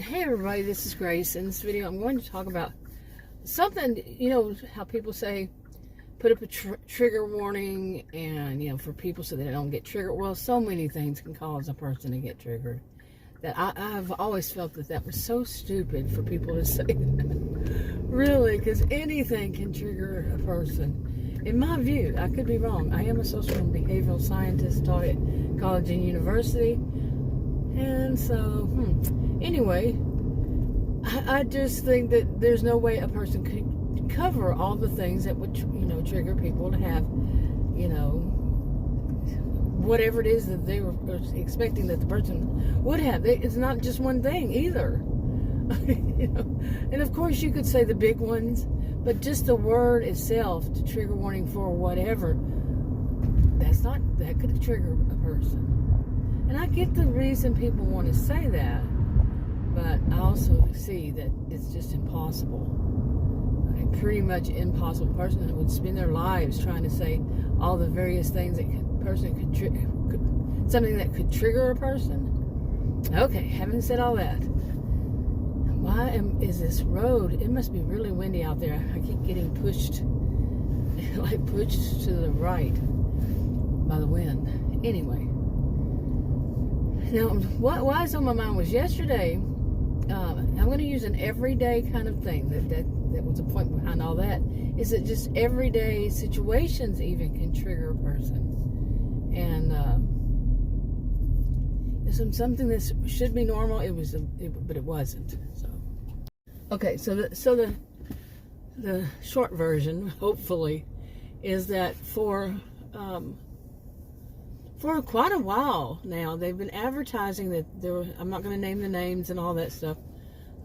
Hey everybody, this is Grace. In this video I'm going to talk about something, how people say put up a trigger warning and, for people so that they don't get triggered. Well, so many things can cause a person to get triggered that I've always felt that was so stupid for people to say that. Really, because anything can trigger a person. In my view, I could be wrong. I am a social and behavioral scientist, taught at college and university. And so, anyway, I just think that there's no way a person could cover all the things that would, trigger people to have, whatever it is that they were expecting that the person would have. It's not just one thing either. And of course you could say the big ones, but just the word itself, to trigger warning for whatever, that could trigger a person. And I get the reason people want to say that, but I also see that it's just impossible. A pretty much impossible person that would spend their lives trying to say all the various things that something that could trigger a person. Okay, having said all that, is this road? It must be really windy out there. I keep getting pushed, like pushed to the right by the wind. Anyway. Now, why is on my mind was yesterday, I'm going to use an everyday kind of thing, that was the point behind all that, is that just everyday situations even can trigger a person. And something that should be normal, but it wasn't. So, okay, so the short version, hopefully, is that for quite a while now, they've been advertising that I'm not going to name the names and all that stuff.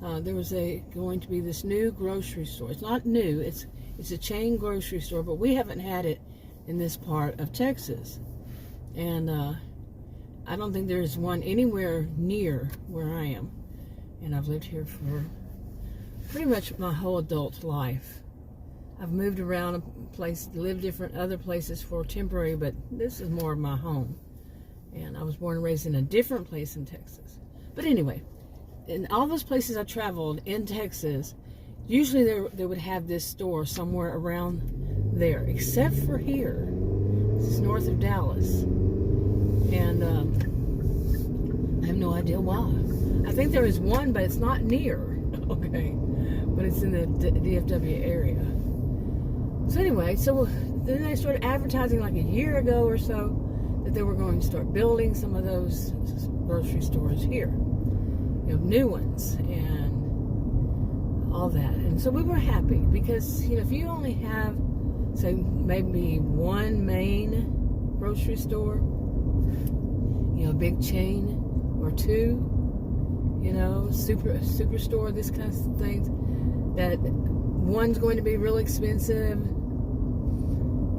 There was going to be this new grocery store. It's not new. It's a chain grocery store, but we haven't had it in this part of Texas. And I don't think there's one anywhere near where I am. And I've lived here for pretty much my whole adult life. I've moved around a place, lived different other places for temporary, but this is more of my home. And I was born and raised in a different place in Texas. But anyway, in all those places I traveled in Texas, usually they would have this store somewhere around there, except for here. This is north of Dallas. And I have no idea why. I think there is one, but it's not near, okay? But it's in the DFW area. So anyway, then they started advertising like a year ago or so that they were going to start building some of those grocery stores here, new ones and all that. And so we were happy because, if you only have, say, maybe one main grocery store, a big chain, or two, superstore, this kind of things, that one's going to be real expensive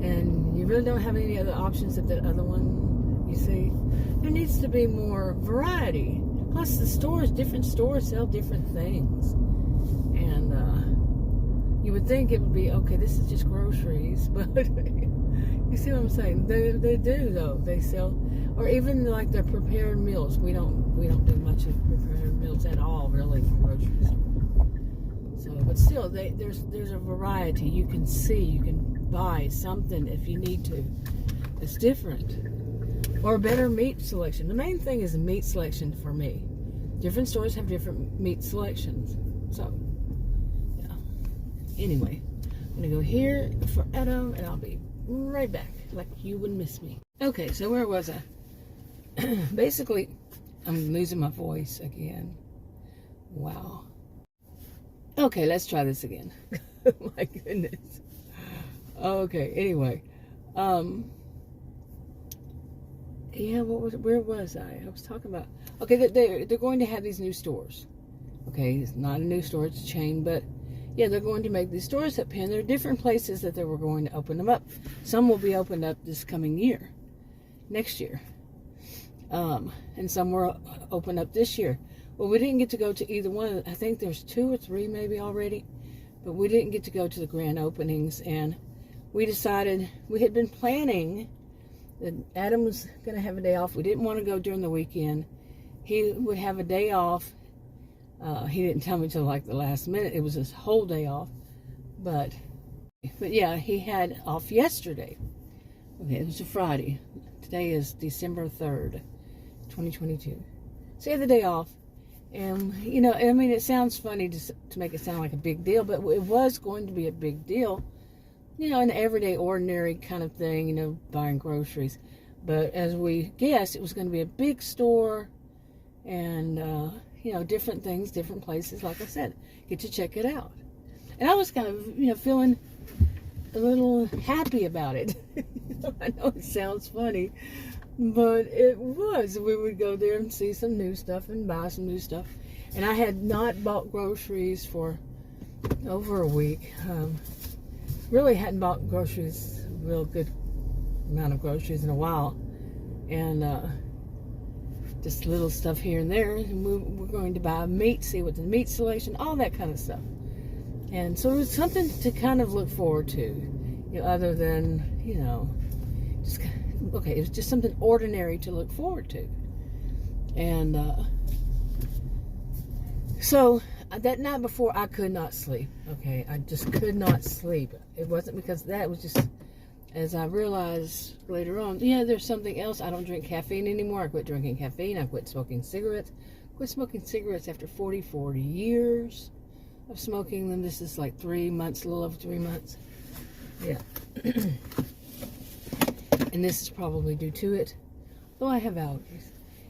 and you really don't have any other options if that other one, you see. There needs to be more variety. Plus different stores sell different things. And you would think it would be, okay, this is just groceries, but you see what I'm saying? They do though. They sell, or even like their prepared meals. We don't do much of prepared meals at all, really, from grocery stores. So, but still, there's a variety. You can buy something if you need to. It's different, or better meat selection. The main thing is the meat selection for me. Different stores have different meat selections. So, yeah. Anyway, I'm gonna go here for Adam, and I'll be right back, like you wouldn't miss me. Okay, so where was I? Basically, I'm losing my voice again. Wow. Okay, let's try this again. My goodness. Okay, anyway. Yeah, where was I? I was talking about, okay, they're going to have these new stores. Okay, it's not a new store, it's a chain, but yeah, they're going to make these stores up here, and there are different places that they were going to open them up. Some will be opened up this coming year, next year. And some were opened up this year. Well, we didn't get to go to either one. I think there's 2 or 3 maybe already, but we didn't get to go to the grand openings, and we decided, we had been planning that Adam was going to have a day off. We didn't want to go during the weekend. He would have a day off He didn't tell me till like the last minute. It was his whole day off. But yeah, he had off yesterday. Okay, it was a Friday. Today is December 3rd, 2022. So he had the day off. And, you know, I mean, it sounds funny to make it sound like a big deal, but it was going to be a big deal. You know, an everyday, ordinary kind of thing, you know, buying groceries. But as we guessed, it was going to be a big store and, you know, different things, different places. Like I said, get to check it out. And I was kind of, you know, feeling a little happy about it. I know it sounds funny, but it was. We would go there and see some new stuff and buy some new stuff. And I had not bought groceries for over a week. Really hadn't bought groceries, real good amount of groceries in a while. And just little stuff here and there. And we're going to buy meat, see what the meat selection, all that kind of stuff. And so it was something to kind of look forward to, you know, other than, you know, just, okay, it was just something ordinary to look forward to. And so that night before, I could not sleep. Okay, I just could not sleep. It wasn't because of that. It was just, as I realized later on, yeah, there's something else. I don't drink caffeine anymore. I quit drinking caffeine. I quit smoking cigarettes. Quit smoking cigarettes after 40 years of smoking them. This is like 3 months, a little over 3 months. Yeah. And this is probably due to it. Though I have allergies.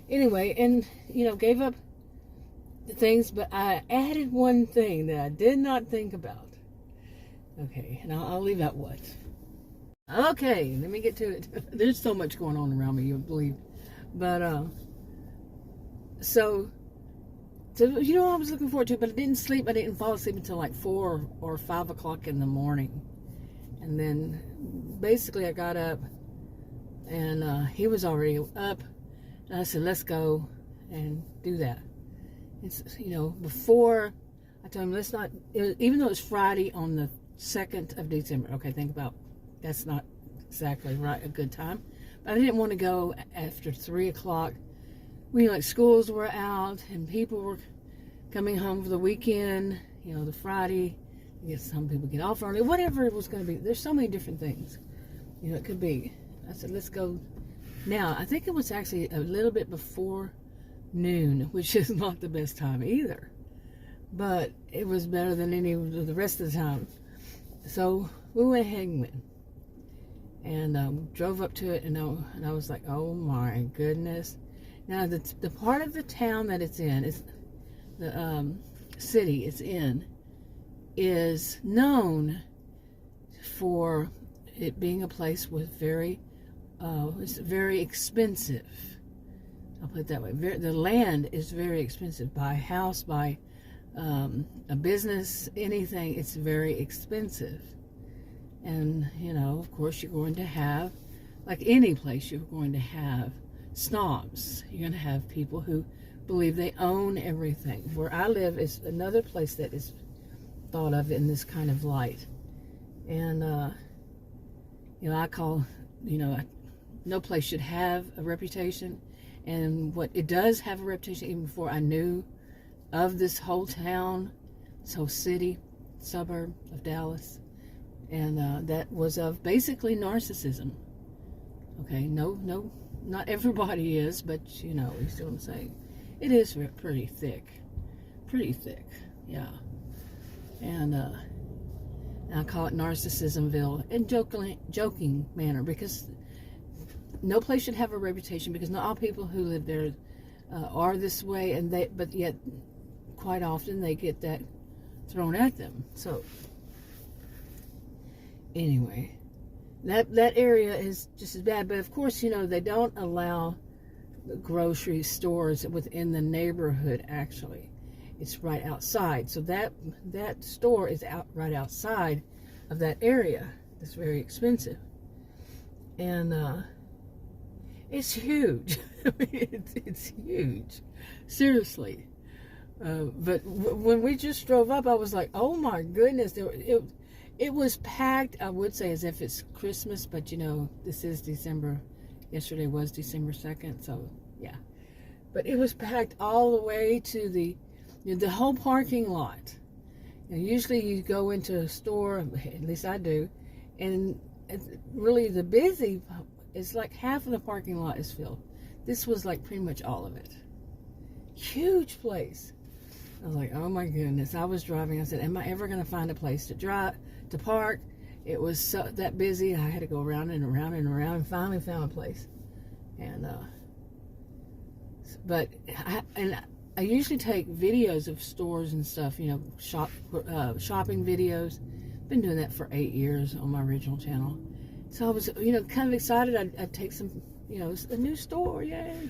Anyway, and, you know, gave up the things, but I added one thing that I did not think about. Okay, and I'll leave out what. Okay, let me get to it. There's so much going on around me, you would believe. But, so, you know, I was looking forward to it, but I didn't sleep. I didn't fall asleep until like 4 or 5 o'clock in the morning. And then, basically, I got up, and he was already up. And I said, let's go and do that. It's, you know, before, I told him, let's not, even though it's Friday on the 2nd of December. Okay, think about, that's not exactly right, a good time. But I didn't want to go after 3 o'clock. We, like, schools were out and people were coming home for the weekend, you know, the Friday. I guess some people get off early, whatever it was going to be. There's so many different things, you know, it could be. I said, let's go now. I think it was actually a little bit before noon, which is not the best time either. But it was better than any of the rest of the time. So we went ahead and went. And drove up to it, and I was like, oh my goodness. Now, the part of the town that it's in, is the city it's in, is known for it being a place with it's very expensive. I'll put it that way. The land is very expensive. Buy a house, buy a business, anything, it's very expensive. And, you know, of course, you're going to have, like any place, you're going to have snobs. You're going to have people who believe they own everything. Where I live is another place that is thought of in this kind of light. And, you know, I call, you know, no place should have a reputation. And what it does have a reputation, even before I knew of this whole town, this whole city, suburb of Dallas. And that was of basically narcissism. Okay, no, not everybody is, but you know, you see what I'm saying. It is pretty thick, yeah. And I call it Narcissismville in joking manner, because no place should have a reputation, because not all people who live there are this way, but yet quite often they get that thrown at them. So anyway, that area is just as bad. But of course, you know, they don't allow grocery stores within the neighborhood. Actually, it's right outside. So that store is right outside of that area. It's very expensive, and it's huge. I mean, it's huge, seriously. But when we just drove up, I was like, oh my goodness, it was packed, I would say, as if it's Christmas, but you know, this is December. Yesterday was December 2nd, so yeah. But it was packed all the way to the The whole parking lot. Usually you go into a store, at least I do, and really the busy, it's like half of the parking lot is filled. This was like pretty much all of it. Huge place. I was like, oh my goodness. I was driving. I said, am I ever going to find a place to park? It was so that busy. I had to go around and around and around, and finally found a place. And but I usually take videos of stores and stuff. Shopping videos. Been doing that for 8 years on my original channel. So I was, kind of excited. I'd take some, it's a new store, yay.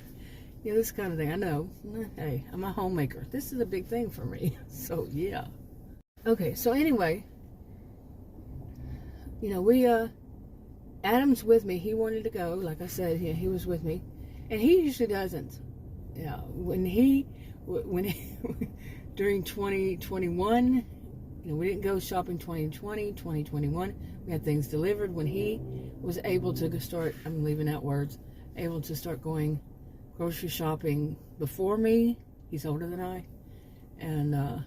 This kind of thing. I know. Hey, I'm a homemaker. This is a big thing for me. So, yeah. Okay, so anyway, Adam's with me. He wanted to go. Like I said, he was with me. And he usually doesn't. When during 2021, we didn't go shopping 2020, 2021. We had things delivered. When he was able to start, I'm leaving out words, able to start going grocery shopping before me. He's older than I. And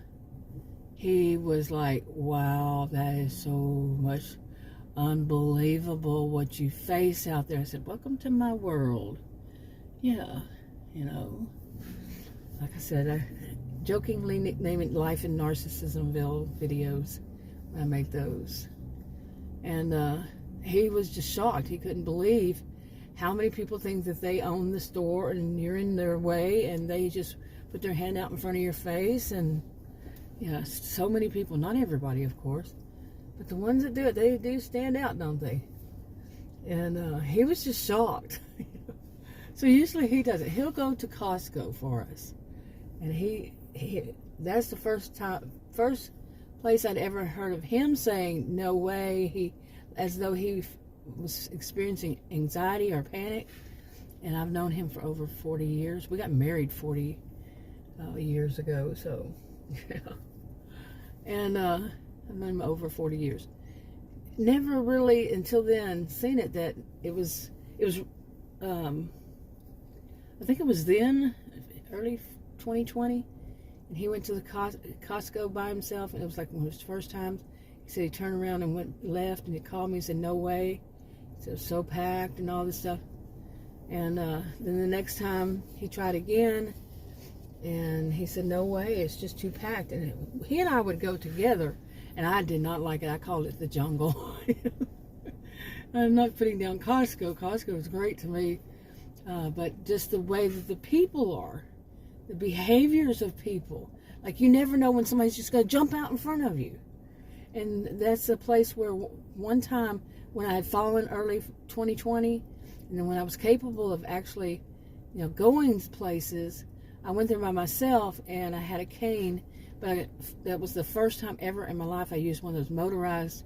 he was like, wow, that is so much unbelievable what you face out there. I said, welcome to my world. Yeah, like I said, I jokingly nickname it Life in Narcissismville videos when I make those. And he was just shocked. He couldn't believe how many people think that they own the store and you're in their way and they just put their hand out in front of your face. And so many people, not everybody of course, but the ones that do it, they do stand out, don't they? And he was just shocked. So usually he does it. He'll go to Costco for us. And he that's the first place I'd ever heard of him saying no way, as though he was experiencing anxiety or panic. And I've known him for over 40 years. We got married 40 years ago, so yeah. And I've known him over 40 years. Never really until then seen it that it was I think it was then, early 2020, and he went to the Costco by himself, and it was like one of his first times. He said he turned around and went left, and he called me and said, no way. He said, it was so packed and all this stuff. And then the next time he tried again, and he said, no way, it's just too packed. And he and I would go together, and I did not like it. I called it the jungle. I'm not putting down Costco. Costco is great to me. But just the way that the people are, the behaviors of people. Like you never know when somebody's just going to jump out in front of you. And that's a place where one time when I had fallen early 2020, and then when I was capable of actually, going places, I went there by myself and I had a cane. But that was the first time ever in my life I used one of those motorized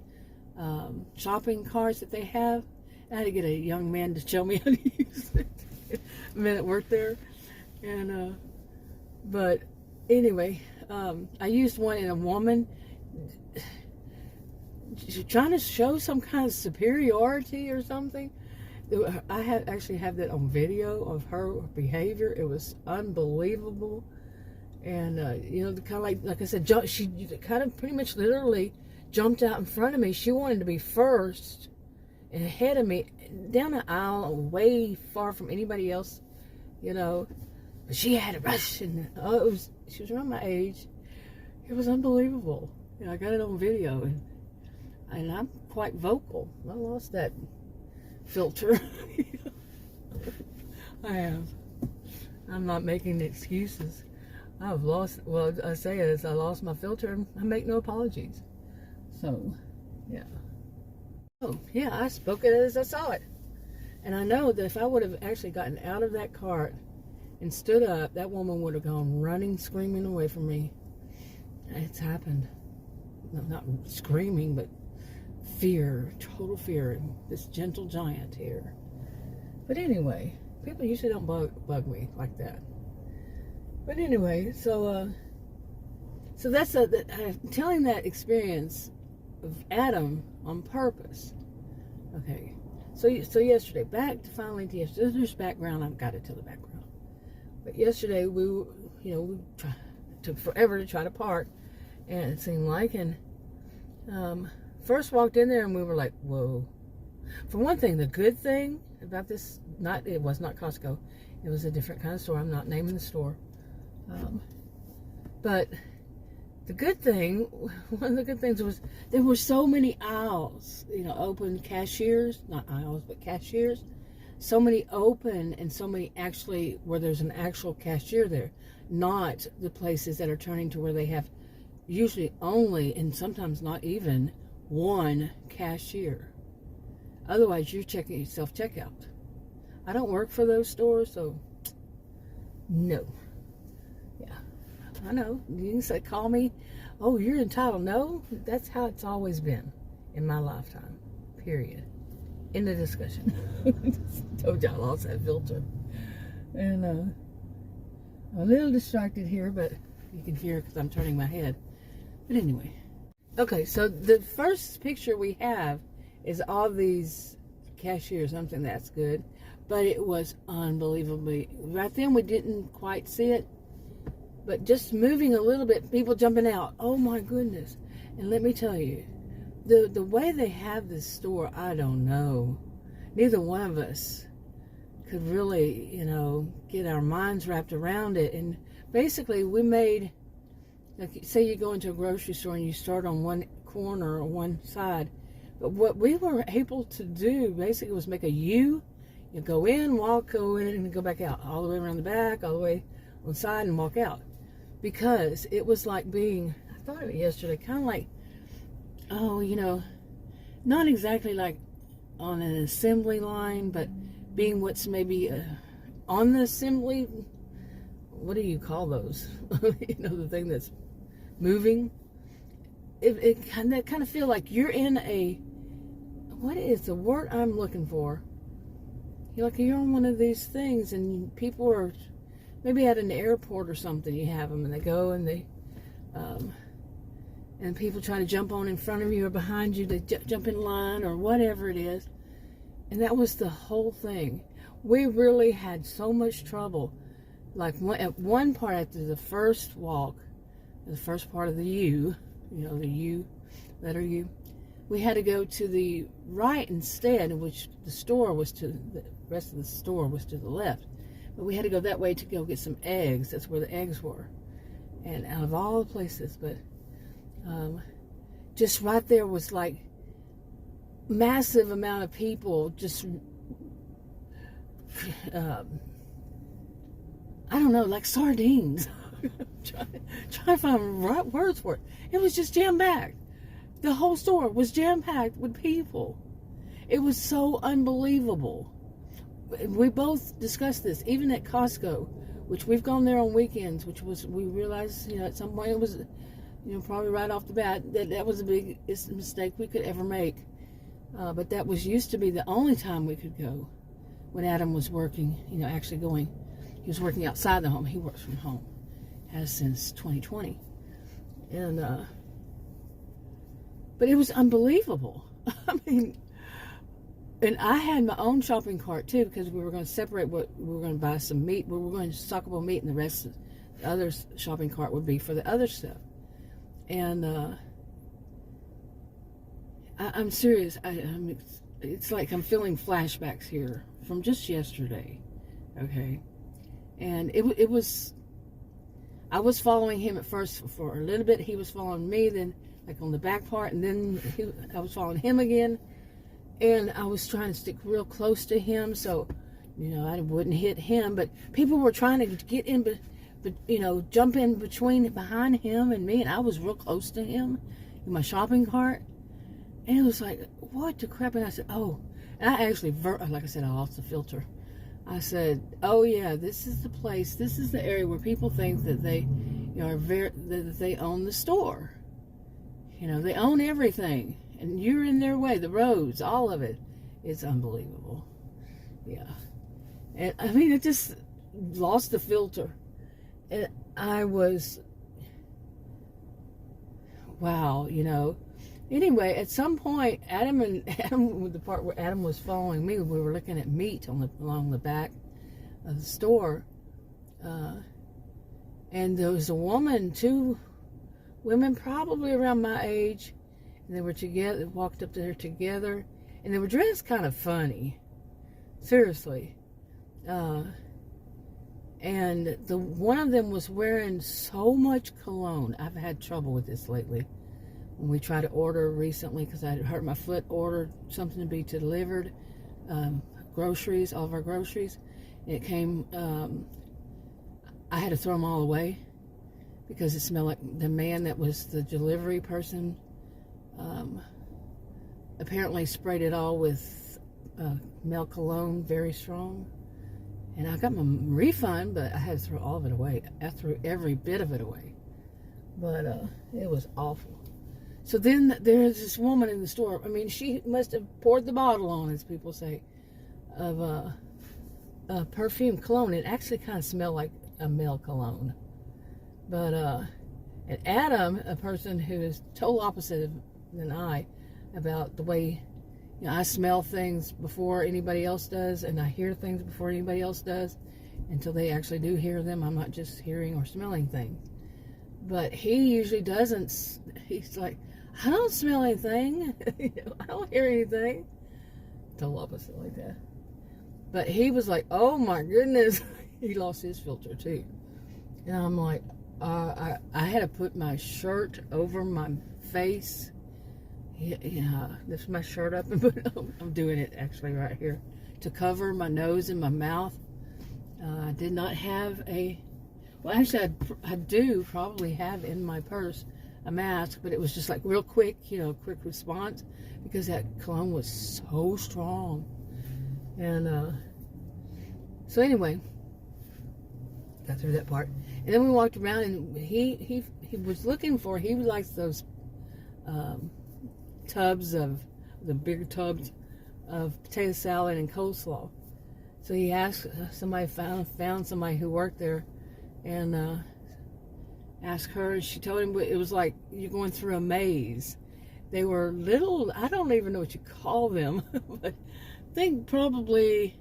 shopping carts that they have. I had to get a young man to show me how to use it. A minute worked there, and but anyway, I used one in a woman trying to show some kind of superiority or something. I actually have that on video of her behavior. It was unbelievable, and kind of like I said, she kind of pretty much literally jumped out in front of me. She wanted to be first and ahead of me down the aisle, way far from anybody else, but she had a rush, and she was around my age. It was unbelievable. I got it on video, and I'm quite vocal. I lost that filter. I have. I'm not making excuses. I've lost, well, I say it as I lost my filter, and I make no apologies. So, yeah. Oh, yeah, I spoke it as I saw it. And I know that if I would have actually gotten out of that cart and stood up, that woman would have gone running, screaming away from me. It's happened. No, not screaming, but fear, total fear. This gentle giant here. But anyway, people usually don't bug me like that. But anyway, so that's I'm telling that experience of Adam on purpose. Okay, so yesterday, finally to yesterday. There's background. I've got to tell the background. But yesterday we took forever to try to park, and it seemed like, and first walked in there and we were like, whoa. For one thing, the good thing about this, it was not Costco, it was a different kind of store. I'm not naming the store, but the good thing, one of the good things was there were so many aisles, open cashiers, not aisles, but cashiers. So many open and so many actually where there's an actual cashier there, not the places that are turning to where they have usually only, and sometimes not even, one cashier. Otherwise, you're checking your self-checkout. I don't work for those stores, so no. Yeah, I know. You can say, call me, oh, you're entitled. No, that's how it's always been in my lifetime, period. End of discussion. Told you I lost that filter. And I'm a little distracted here, but you can hear because I'm turning my head. But anyway. Okay, so the first picture we have is all these cashiers. I'm thinking that's good. But it was unbelievably, right then we didn't quite see it, but just moving a little bit, people jumping out. Oh my goodness. And let me tell you, the way they have this store, I don't know. Neither one of us could really, get our minds wrapped around it. And basically we made, like, say you go into a grocery store and you start on one corner or one side, but what we were able to do basically was make a U. You go in, go in, and go back out. All the way around the back, all the way on the side, and walk out. Because it was like being, I thought of it yesterday, kind of like, not exactly like on an assembly line, but being what's maybe on the assembly, what do you call those? The thing that's moving. It kind of feel like you're in a, what is the word I'm looking for? You're on one of these things, and people are maybe at an airport or something. You have them, and they go and they, and people try to jump on in front of you or behind you. They jump in line or whatever it is, and that was the whole thing. We really had so much trouble. Like at one part after the first walk, the first part of the U, the U, letter U. We had to go to the right instead, which the rest of the store was to the left. But we had to go that way to go get some eggs. That's where the eggs were. And out of all the places, but just right there was like massive amount of people just, I don't know, like sardines. trying to find the right words for it. It was just jam-packed. The whole store was jam-packed with people. It was so unbelievable. We both discussed this, even at Costco, which we've gone there on weekends, we realized, at some point it was, probably right off the bat, that was the biggest mistake we could ever make. But that used to be the only time we could go when Adam was working, actually going. He was working outside the home. He works from home, has since 2020. And, but it was unbelievable. I mean, and I had my own shopping cart too, because we were going to separate we were going to buy some meat. We were going to stock up on meat, and the rest of the other shopping cart would be for the other stuff. And I'm serious. It's like I'm feeling flashbacks here from just yesterday. Okay. And it was, I was following him at first for a little bit. He was following me, then like on the back part, and then I was following him again. And I was trying to stick real close to him so, I wouldn't hit him. But people were trying to get in, but jump in behind him and me. And I was real close to him in my shopping cart. And it was like, what the crap? And I said, oh. And I actually, like I said, I lost the filter. I said, oh yeah, this is the place. This is the area where people think that they that they own the store. They own everything. And you're in their way, the roads, all of it. It's unbelievable. Yeah. And I mean, it just lost the filter. And I was, wow, Anyway, at some point, Adam, the part where Adam was following me, we were looking at meat along the back of the store. And there was a woman, 2 women probably around my age, and they were together, walked up there together, and they were dressed kind of funny, seriously. And one of them was wearing so much cologne. I've had trouble with this lately. When we tried to order recently, because I had hurt my foot, ordered something to be delivered, groceries, all of our groceries. And it came, I had to throw them all away because it smelled like the man that was the delivery person apparently sprayed it all with male cologne, very strong. And I got my refund, but I had to throw all of it away. I threw every bit of it away. But it was awful. So then there's this woman in the store. I mean, she must have poured the bottle on, as people say, of perfume cologne. It actually kind of smelled like a male cologne. But and Adam, a person who is total opposite than I about the way, you know, I smell things before anybody else does, and I hear things before anybody else does, until they actually do hear them. I'm not just hearing or smelling things. But he usually doesn't. He's like, I don't smell anything. I don't hear anything. Total opposite like that. But he was like, oh my goodness. He lost his filter too. And I'm like, I had to put my shirt over my face. Yeah, lift my shirt up and put it over. I'm doing it actually right here to cover my nose and my mouth. I did not have well, actually I do probably have in my purse a mask, but it was just like real quick, you know, quick response, because that cologne was so strong. And so anyway, got through that part, and then we walked around, and he was looking for, he likes those tubs of the big tubs of potato salad and coleslaw. So he asked somebody, found somebody who worked there, and asked her, and she told him it was like you're going through a maze. They were little, I don't even know what you call them, but I think probably,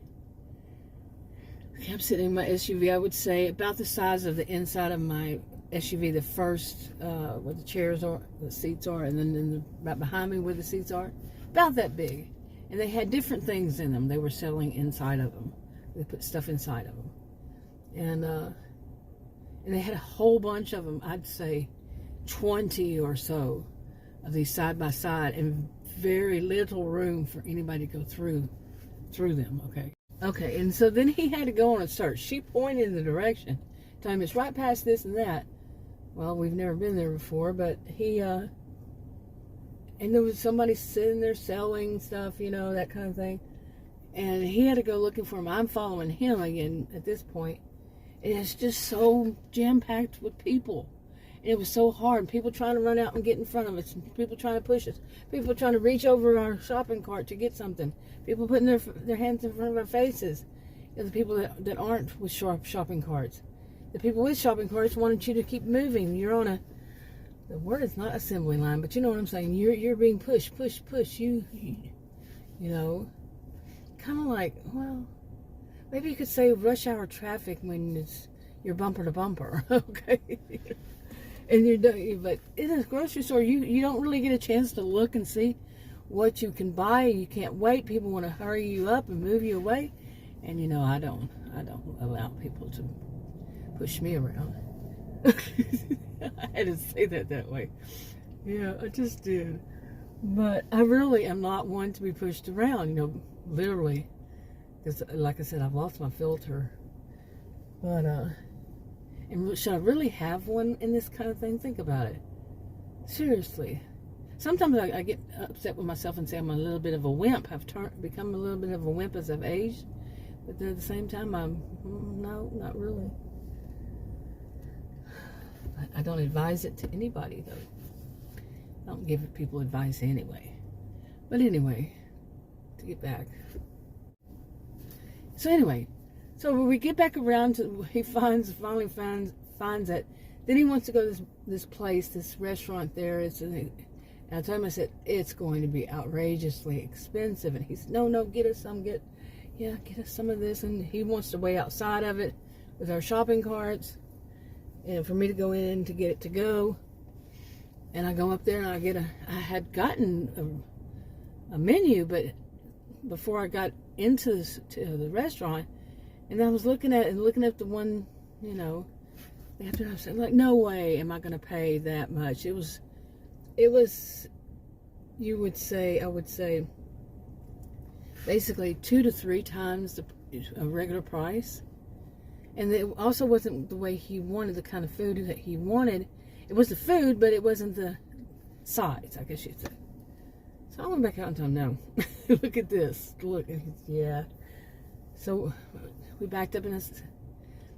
I'm sitting in my SUV, I would say about the size of the inside of my SUV, the first, where the chairs are, the seats are, and then right behind me where the seats are, about that big. And they had different things in them. They were selling inside of them. They put stuff inside of them. And they had a whole bunch of them, I'd say 20 or so of these side by side, and very little room for anybody to go through them, okay? Okay, and so then he had to go on a search. She pointed in the direction, telling him it's right past this and that. Well, we've never been there before, but he, and there was somebody sitting there selling stuff, you know, that kind of thing. And he had to go looking for him. I'm following him again at this point. And it's just so jam-packed with people. And it was so hard. People trying to run out and get in front of us. People trying to push us. People trying to reach over our shopping cart to get something. People putting their hands in front of our faces. You know, the people that aren't with shopping carts. The people with shopping carts wanted you to keep moving. You're on the word is not assembly line, but you know what I'm saying. You're being pushed. You know, kind of like, well, maybe you could say rush hour traffic when you're bumper to bumper, okay? And but in a grocery store, you don't really get a chance to look and see what you can buy. You can't wait. People want to hurry you up and move you away, and you know I don't allow people to push me around. I had to say that way. Yeah, I just did. But I really am not one to be pushed around, you know, literally. Because, like I said, I've lost my filter. But, and should I really have one in this kind of thing? Think about it. Seriously. Sometimes I get upset with myself and say I'm a little bit of a wimp. I've become a little bit of a wimp as I've aged. But then at the same time, no, not really. I don't advise it to anybody, though. I don't give people advice anyway. But anyway, to get back. So anyway, so when we get back around to, he finally finds that, then he wants to go to this place, this restaurant there. And I told him, I said, it's going to be outrageously expensive. And he said, no, get us some of this. And he wants to wait outside of it with our shopping carts. and for me to go in to get it to go. And I go up there and I had gotten a menu, but before I got into the restaurant, and I was looking at the one, after I said, like, no way am I going to pay that much. It was, I would say, basically 2 to 3 times a regular price. And it also wasn't the way he wanted, the kind of food that he wanted. It was the food, but it wasn't the sides, I guess you'd say. So I went back out and told him, no, look at this. Look, yeah. So we backed up, and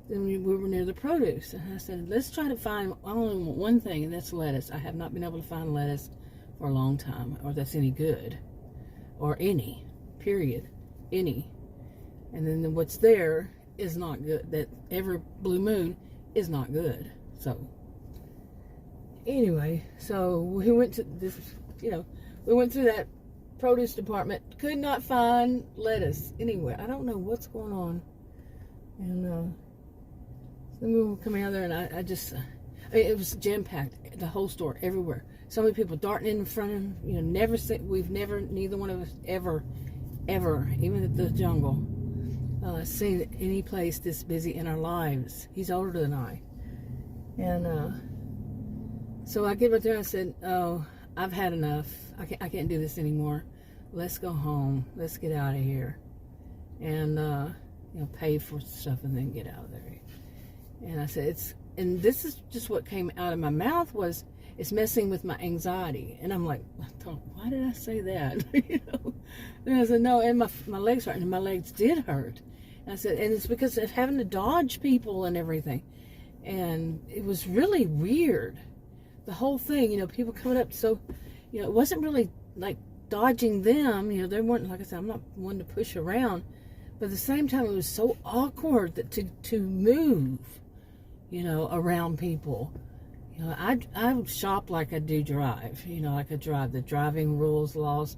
then we were near the produce. And I said, let's try to find, I only want one thing, and that's lettuce. I have not been able to find lettuce for a long time, or that's any good, or any, period, any. And then what's there is not good. That every blue moon is not good. So anyway, so we went to this, we went through that produce department, could not find lettuce anywhere. I don't know what's going on. And then we were coming out there, and I it was jam-packed, the whole store, everywhere. So many people darting in front of him. We've never, neither one of us ever, even at the jungle, seen any place this busy in our lives. He's older than I. And so I get right there and I said, oh, I've had enough. I can't do this anymore. Let's go home. Let's get out of here. And, pay for stuff and then get out of there. And I said, and this is just what came out of my mouth was, it's messing with my anxiety. And I'm like, why did I say that? And I said, no, and my legs hurt, and my legs did hurt. And I said, and it's because of having to dodge people and everything. And it was really weird. The whole thing, people coming up. So, it wasn't really like dodging them. They weren't, like I said, I'm not one to push around. But at the same time, it was so awkward that to move, around people. I shop like I do drive. Like I drive. The driving rules, laws.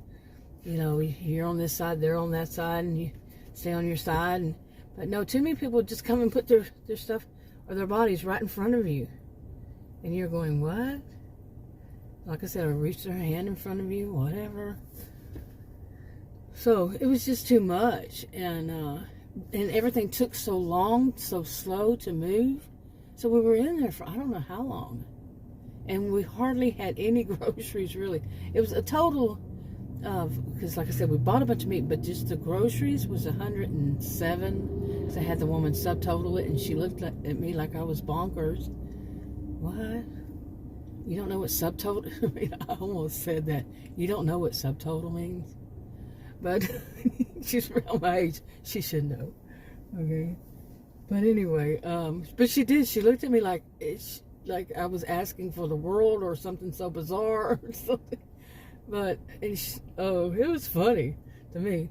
You're on this side, they're on that side, and you stay on your side. But no, too many people just come and put their stuff or their bodies right in front of you. And you're going, what? Like I said, or reach their hand in front of you, whatever. So it was just too much. And everything took so long, so slow to move. So we were in there for I don't know how long. And we hardly had any groceries, really. It was a total of, because like I said, we bought a bunch of meat, but just the groceries was $107. So I had the woman subtotal it, and she looked at me like I was bonkers. What? You don't know what subtotal? I mean, I almost said that. You don't know what subtotal means? But she's around my age. She should know. Okay. But anyway, but she did. She looked at me like I was asking for the world or something so bizarre or something. But it was funny to me.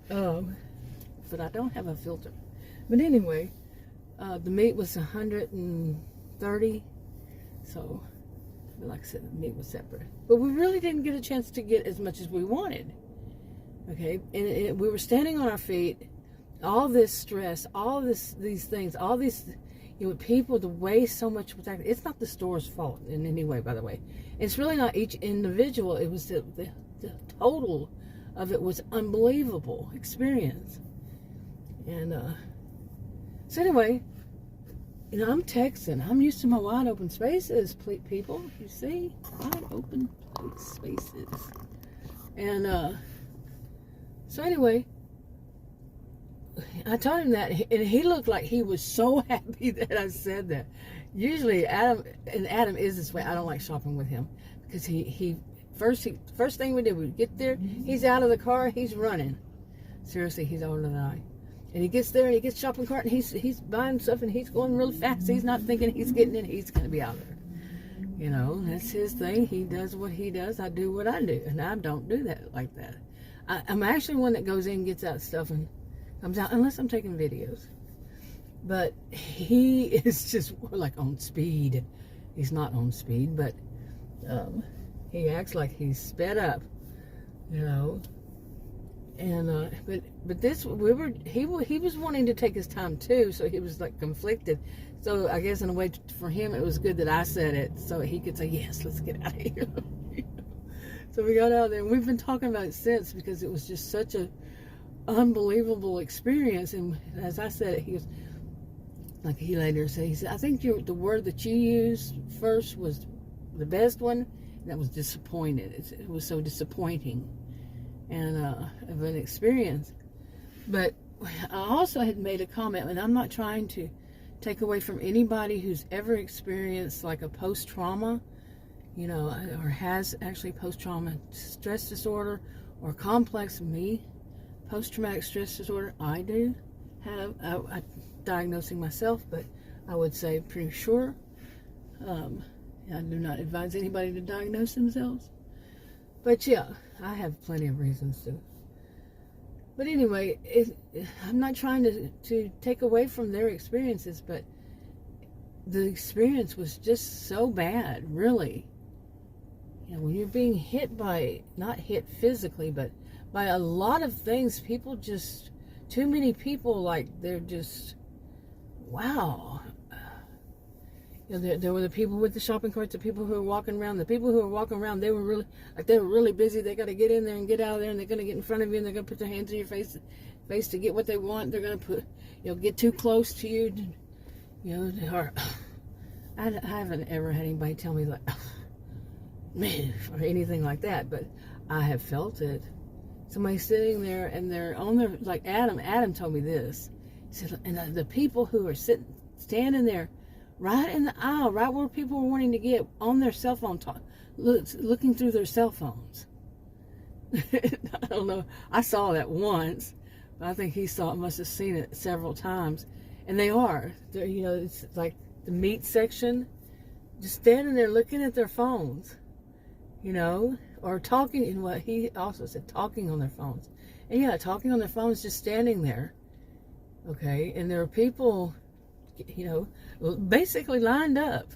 But I don't have a filter. But anyway, the meat was $130. So, like I said, the meat was separate. But we really didn't get a chance to get as much as we wanted. Okay, and we were standing on our feet. All this stress, all these things, all these, people to waste so much. It's not the store's fault in any way, by the way. It's really not each individual. It was the total of it was unbelievable experience. And so anyway, I'm texting. I'm used to my wide open spaces, people. You see, wide open spaces. And so anyway, I told him that, and he looked like he was so happy that I said that. Usually, Adam is this way. I don't like shopping with him because first thing we did, we get there, he's out of the car, he's running. Seriously, he's older than I. And he gets there, and he gets shopping cart, and he's buying stuff, and he's going really fast. He's not thinking he's getting it. He's going to be out there. That's his thing. He does what he does. I do what I do, and I don't do that like that. I'm actually one that goes in, gets out stuff, and comes out, unless I'm taking videos. But he is just like on speed. He's not on speed, but he acts like he's sped up, And but this he was wanting to take his time too, so he was like conflicted. So I guess in a way for him it was good that I said it, so he could say yes, let's get out of here. So we got out there, and we've been talking about it since, because it was just such a unbelievable experience. And as I said it, he was like, he later said, he said, I think the word that you used first was the best one, and that was disappointed. It was so disappointing and of an experience. But I also had made a comment, and I'm not trying to take away from anybody who's ever experienced like a post-trauma, or has actually post-trauma stress disorder or complex post-traumatic stress disorder. I do have, I'm diagnosing myself, but I would say pretty sure. I do not advise anybody to diagnose themselves. But yeah, I have plenty of reasons to. But anyway, I'm not trying to take away from their experiences, but the experience was just so bad, really. When you're being hit by, not hit physically, but by a lot of things, too many people, like, they're just, wow. There were the people with the shopping carts, the people who were walking around. The people who were walking around, they were really busy. They got to get in there and get out of there, and they're going to get in front of you, and they're going to put their hands in your face to get what they want. They're going to get too close to you. Or I haven't ever had anybody tell me like, move, or anything like that, but I have felt it. Somebody sitting there, and they're on their, like Adam told me this. He said, and the people who are standing there right in the aisle, right where people were wanting to get, on their cell phone, looking through their cell phones. I don't know. I saw that once, but I think he must have seen it several times. And they're, it's like the meat section, just standing there looking at their phones, or talking. And what he also said, talking on their phones. And yeah, talking on their phones, just standing there. Okay, and there are people, basically lined up,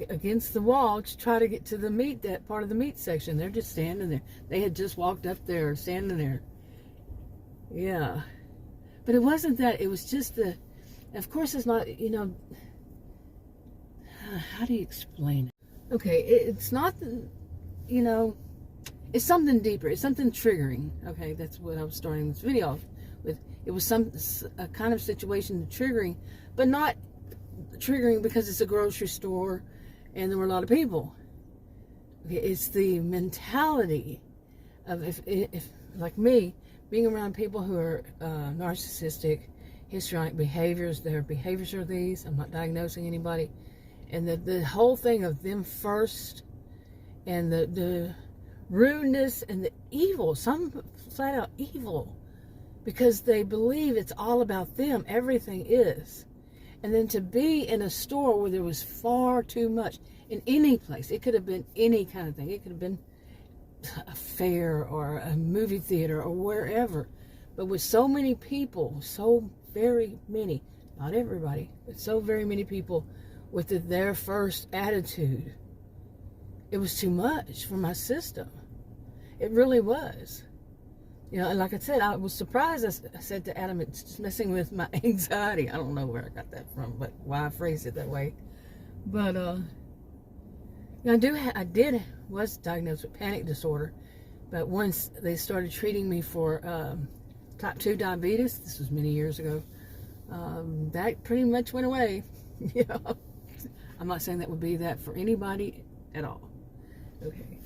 against the wall to try to get to that part of the meat section. They're just standing there. They had just walked up there, standing there. Yeah. But it wasn't that. It was just of course it's not, how do you explain it? Okay, it's not, it's something deeper. It's something triggering. Okay, that's what I was starting this video off with. It was a kind of situation triggering, but not triggering because it's a grocery store and there were a lot of people. Okay, it's the mentality of if like me, being around people who are narcissistic, histrionic behaviors. Their behaviors are these. I'm not diagnosing anybody. And the whole thing of them first, and the rudeness and the evil, some flat out evil, because they believe it's all about them. Everything is. And then to be in a store where there was far too much, in any place, it could have been any kind of thing. It could have been a fair or a movie theater or wherever. But with so many people, so very many, not everybody, but so very many people with their first attitude, it was too much for my system. It really was. And like I said, I was surprised. I said to Adam, it's messing with my anxiety. I don't know where I got that from, but why I phrased it that way. But I was diagnosed with panic disorder. But once they started treating me for type 2 diabetes, this was many years ago, that pretty much went away. I'm not saying that would be that for anybody at all. Okay.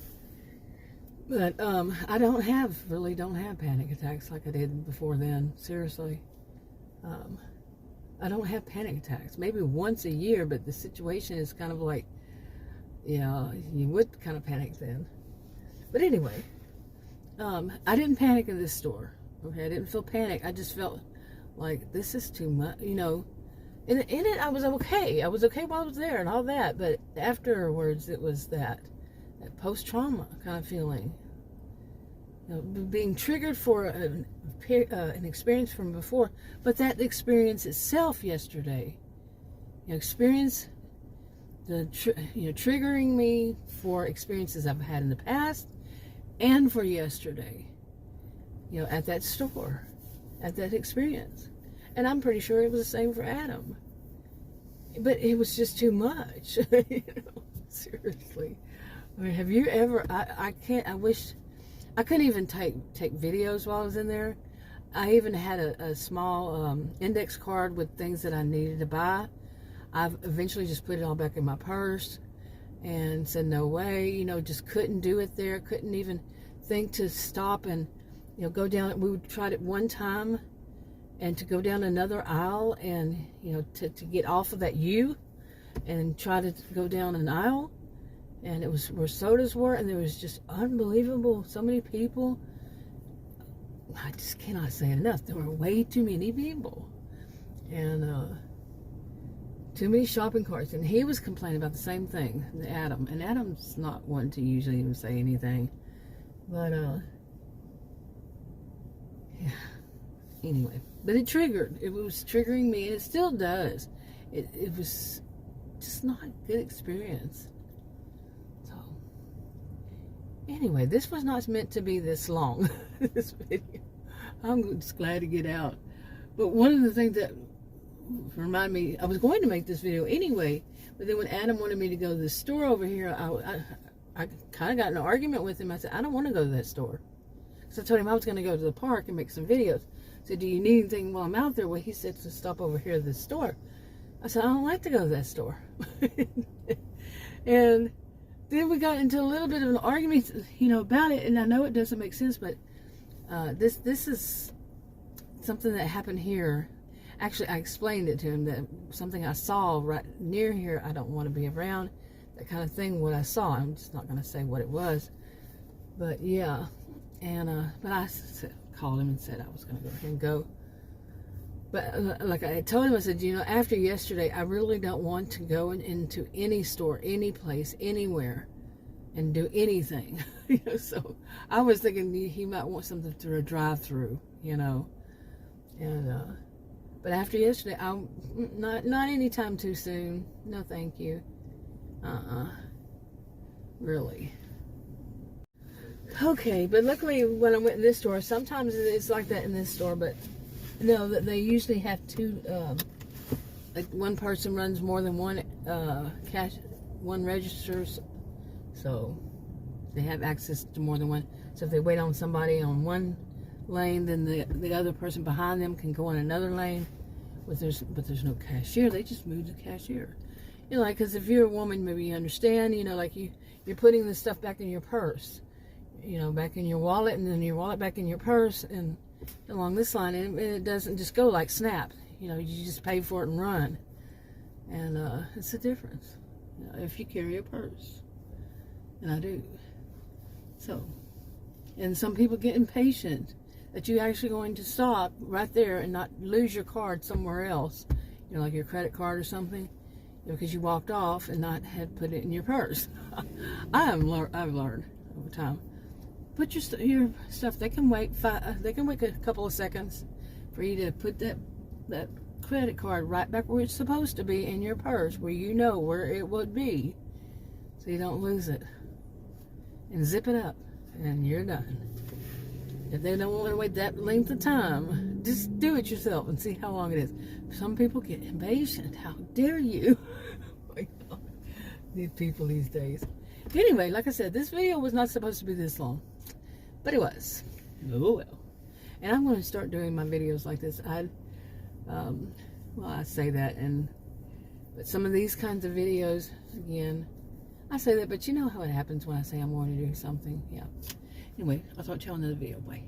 But I don't have panic attacks like I did before then. Seriously. I don't have panic attacks. Maybe once a year, but the situation is kind of like, you would kind of panic then. But anyway, I didn't panic in this store. Okay, I didn't feel panic. I just felt like this is too much, In it, I was okay. I was okay while I was there and all that. But afterwards, it was that post-trauma kind of feeling. Being triggered for an experience from before. But that experience itself yesterday, triggering me for experiences I've had in the past and for yesterday. at that store, at that experience. And I'm pretty sure it was the same for Adam. But it was just too much. Seriously. I mean, have you ever, I wish, I couldn't even take videos while I was in there. I even had a small index card with things that I needed to buy. I've eventually just put it all back in my purse and said, no way, just couldn't do it there. Couldn't even think to stop and, go down. We tried it one time, and to go down another aisle and, to get off of that U and try to go down an aisle. And it was where sodas were, and there was just unbelievable, so many people. I just cannot say it enough. There were way too many people. And too many shopping carts. And he was complaining about the same thing, Adam. And Adam's not one to usually even say anything. But, yeah. Anyway. But it was triggering me, and it still does. It was just not a good experience. So, anyway, this was not meant to be this long, this video. I'm just glad to get out. But one of the things that reminded me, I was going to make this video anyway, but then when Adam wanted me to go to the store over here, I kind of got in an argument with him. I said, I don't want to go to that store. So I told him I was going to go to the park and make some videos. I said, do you need anything while I'm out there? Well, he said to stop over here at this store. I said, I don't like to go to that store. And then we got into a little bit of an argument, about it. And I know it doesn't make sense, but this is something that happened here. Actually, I explained it to him, that something I saw right near here, I don't want to be around, that kind of thing, what I saw. I'm just not going to say what it was. But yeah, and but I called him and said I was going to go ahead and go. But like I told him, I said, after yesterday, I really don't want to go into any store, any place, anywhere, and do anything. So I was thinking he might want something through a drive-through, and but after yesterday, I'm not anytime too soon. No, thank you. Really. Okay, but luckily when I went in this store, sometimes it's like that in this store, but no, that they usually have two, like one person runs more than one one registers, so they have access to more than one. So if they wait on somebody on one lane, then the other person behind them can go in another lane. But there's no cashier. They just move the cashier. Like, because if you're a woman, maybe you understand. Like you're putting the stuff back in your purse, back in your wallet, and then your wallet back in your purse, and along this line, and it doesn't just go like snap. You just pay for it and run, and it's a difference. If you carry a purse, and I do. So, and some people get impatient that you're actually going to stop right there and not lose your card somewhere else, like your credit card or something, because you walked off and not had put it in your purse. I've learned over time. Put your stuff. They can wait a couple of seconds for you to put that credit card right back where it's supposed to be in your purse, where you know where it would be, so you don't lose it. And zip it up, and you're done. If they don't want to wait that length of time, just do it yourself and see how long it is. Some people get impatient. How dare you? Oh my God. These people these days. Anyway, like I said, this video was not supposed to be this long, but it was. Oh well. And I'm going to start doing my videos like this. I say that, but some of these kinds of videos, again, I say that, but you know how it happens when I say I'm going to do something. Yeah. Anyway, I'll talk to you on another video. Bye.